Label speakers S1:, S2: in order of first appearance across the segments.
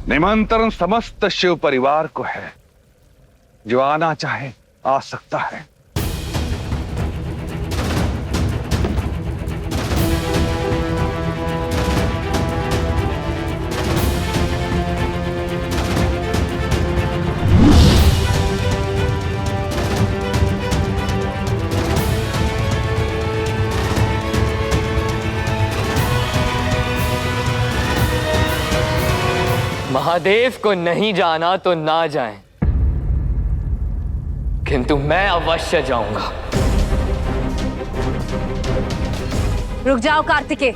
S1: निमंत्रण समस्त शिव परिवार को है, जो आना चाहे आ सकता है।
S2: महादेव को नहीं जाना तो ना जाएं, किंतु मैं अवश्य जाऊंगा।
S3: रुक जाओ कार्तिकेय,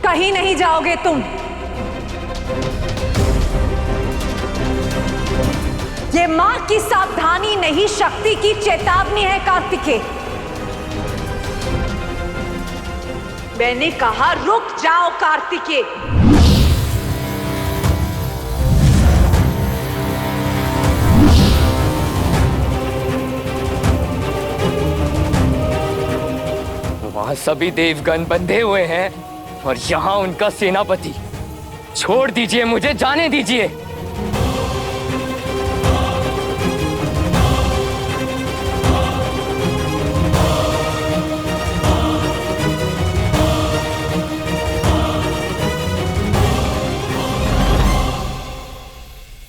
S3: कहीं नहीं जाओगे तुम। ये मां की सावधानी नहीं, शक्ति की चेतावनी है कार्तिकेय। मैंने कहा रुक जाओ कार्तिकेय।
S2: वहां सभी देवगण बंधे हुए हैं और यहां उनका सेनापति। छोड़ दीजिए, मुझे जाने दीजिए।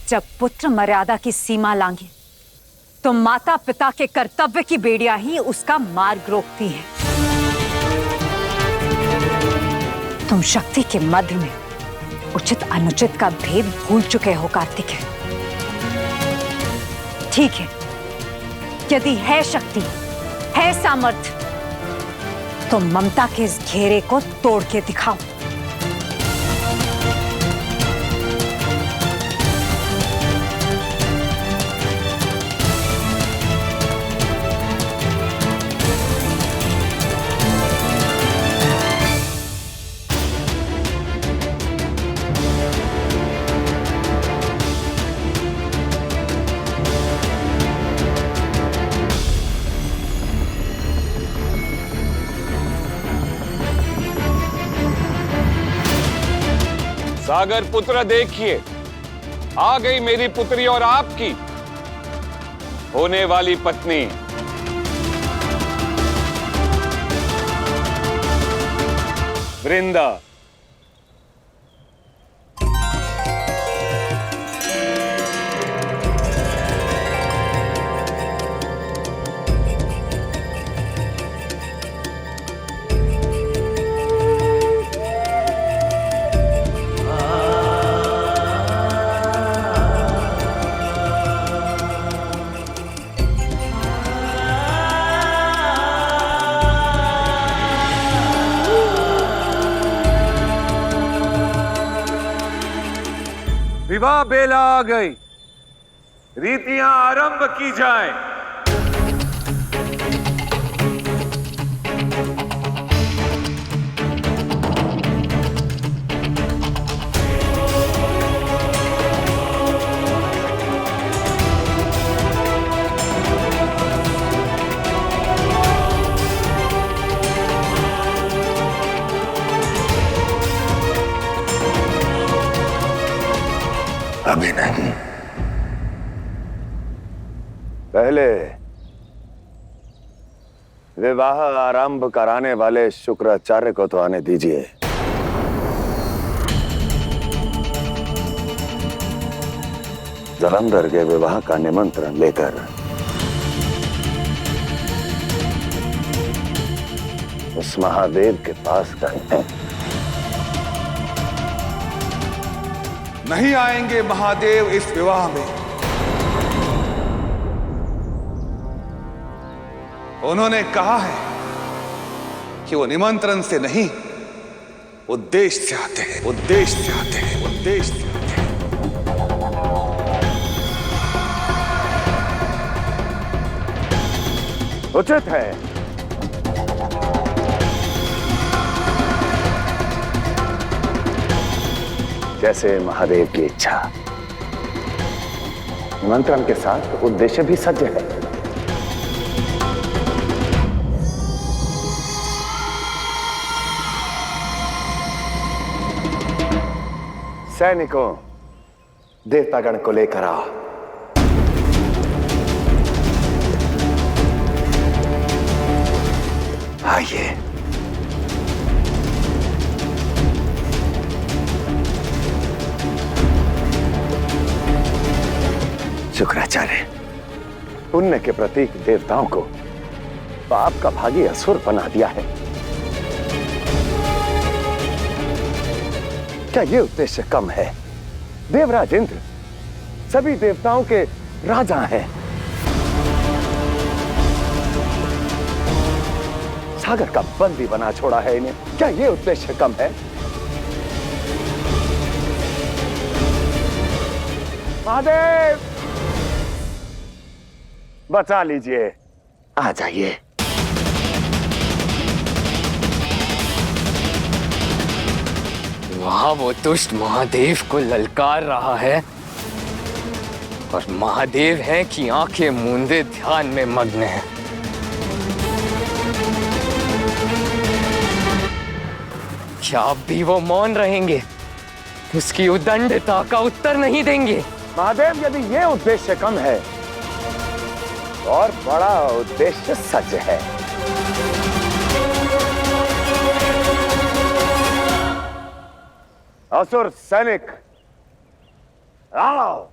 S3: जब पुत्र मर्यादा की सीमा लांघे तो माता पिता के कर्तव्य की बेड़ियां ही उसका मार्ग रोकती हैं। तुम शक्ति के मध्य में उचित अनुचित का भेद भूल चुके हो कार्तिकेय। ठीक है, यदि है शक्ति, है सामर्थ्य, तो ममता के इस घेरे को तोड़ के दिखाओ।
S1: सागर पुत्र देखिए, आ गई मेरी पुत्री और आपकी होने वाली पत्नी। वृंदा। विवाह बेला आ गई, रीतियां आरंभ की जाएं।
S4: अभी नहीं, पहले विवाह आरंभ कराने वाले शुक्राचार्य को तो आने दीजिए। जलंधर के विवाह का निमंत्रण लेकर उस महादेव के पास गए हैं।
S1: नहीं आएंगे महादेव इस विवाह में। उन्होंने कहा है कि वो निमंत्रण से नहीं, उद्देश्य से आते हैं, उद्देश्य से आते हैं, उद्देश्य से आते हैं।
S4: उचित है, जैसे महादेव की इच्छा। निमंत्रण के साथ उद्देश्य भी सज्ज है। सैनिकों, देवतागण को लेकर आओ। आइए। शुक्राचार्य, पुण्य के प्रतीक देवताओं को पाप का भागी असुर बना दिया है। क्या ये उद्देश्य कम है? देवराज इंद्र सभी देवताओं के राजा हैं। सागर का बंदी बना छोड़ा है इन्हें। क्या ये उद्देश्य कम है? महादेव, बचा लीजिए। आ जाइए।
S2: वहां वो दुष्ट महादेव को ललकार रहा है और महादेव है कि आंखें मूंदे ध्यान में मग्न है। क्या अब भी वो मौन रहेंगे? उसकी उदंडता का उत्तर नहीं देंगे?
S4: महादेव, यदि ये उद्देश्य कम है और बड़ा उद्देश्य सच है। असुर सैनिक, आओ।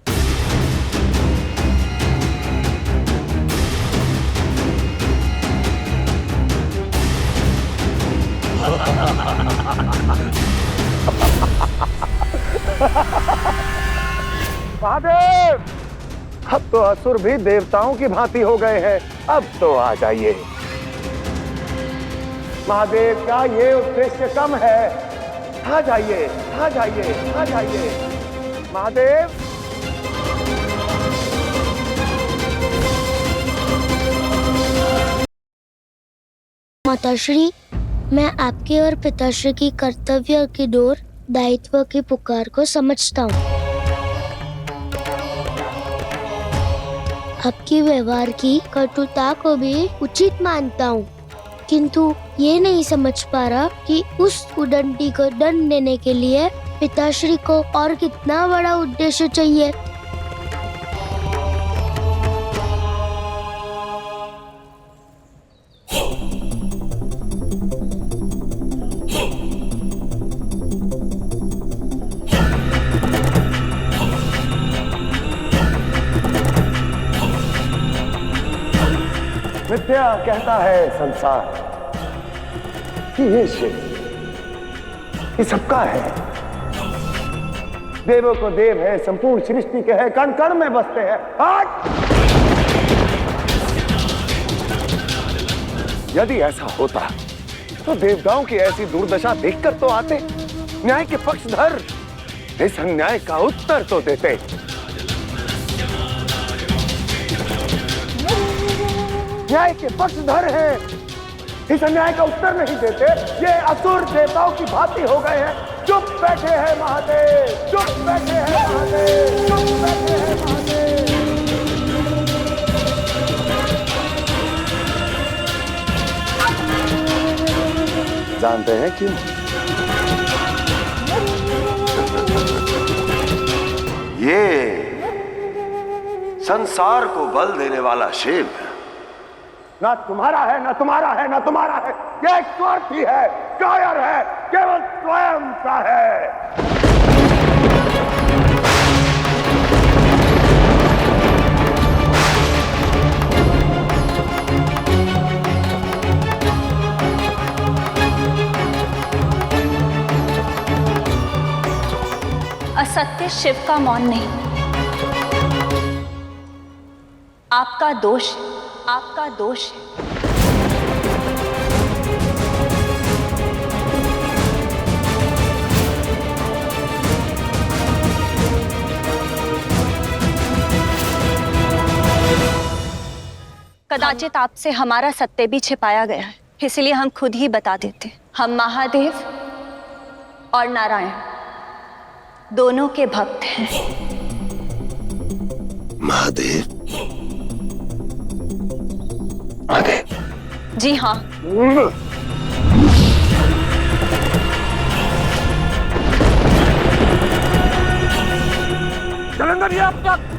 S4: महादेव, अब तो असुर भी देवताओं की भांति हो गए हैं। अब तो आ जाइए। महादेव, क्या ये उद्देश्य कम है? आ जाइए, आ जाइए, आ जाइए। महादेव,
S5: माताश्री, मैं आपके और पिताश्री की कर्तव्य की डोर, दायित्व की पुकार को समझता हूँ। आपकी व्यवहार की कटुता को भी उचित मानता हूँ, किंतु ये नहीं समझ पा रहा कि उस उदंडी को दंड देने के लिए पिताश्री को और कितना बड़ा उद्देश्य चाहिए।
S4: मिथ्या कहता है संसार कि ये शिव ये सबका है। देवों को देव है, संपूर्ण सृष्टि के है, कण कण में बसते हैं। हट! यदि ऐसा होता तो देवताओं की ऐसी दुर्दशा देखकर तो आते, न्याय के पक्षधर इस अन्याय का उत्तर तो देते। न्याय के पक्षधर हैं, इस अन्याय का उत्तर नहीं देते। ये असुर देवताओं की भांति हो गए हैं। चुप बैठे हैं महादेव, चुप बैठे हैं महादेव, चुप बैठे हैं महादेव। जानते हैं क्यों? ये संसार को बल देने वाला शिव ना तुम्हारा है, ना तुम्हारा है, ना तुम्हारा है। ये एक स्वार्थी है, कायर है, केवल स्वयं का है।
S6: असत्य शिव का मौन नहीं, आपका दोष, आपका दोष है। कदाचित आपसे हमारा सत्य भी छिपाया गया है, इसलिए हम खुद ही बता देते। हम महादेव और नारायण दोनों के भक्त हैं।
S4: महादेव, महादेव,
S6: जी हाँ।
S4: जलंधर ये अब तक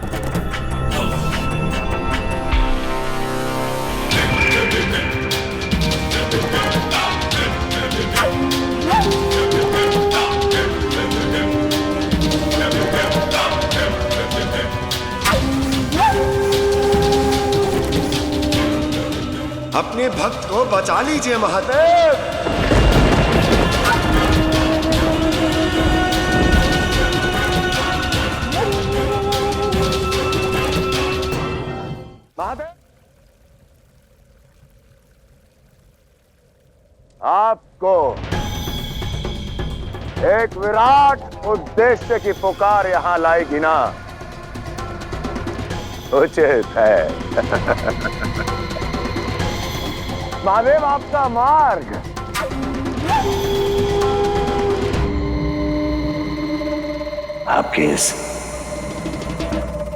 S7: अपने भक्त को बचा लीजिए महादेव।
S4: महादेव, आपको एक विराट उद्देश्य की पुकार यहां लाएगी ना, उचित है। महादेव, आपका मार्ग आपके इस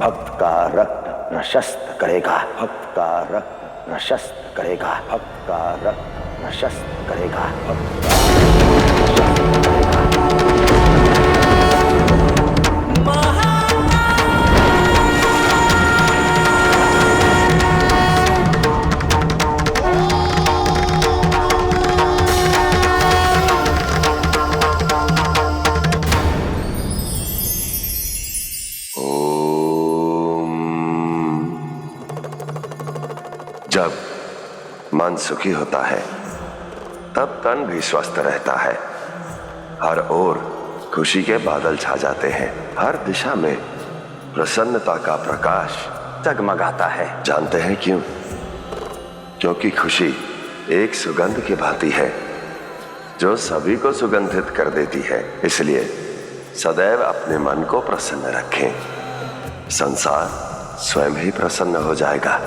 S4: भक्त का रक्त प्रशस्त करेगा, भक्त का रक्त प्रशस्त करेगा, भक्त का रक्त प्रशस्त करेगा, भक्त का प्रशस्त करेगा।
S7: जब मन सुखी होता है तब तन भी स्वस्थ रहता है। हर ओर खुशी के बादल छा जाते हैं, हर दिशा में प्रसन्नता का प्रकाश जगमगाता है। जानते हैं क्यों? क्योंकि खुशी एक सुगंध की भांति है जो सभी को सुगंधित कर देती है। इसलिए सदैव अपने मन को प्रसन्न रखें, संसार स्वयं ही प्रसन्न हो जाएगा।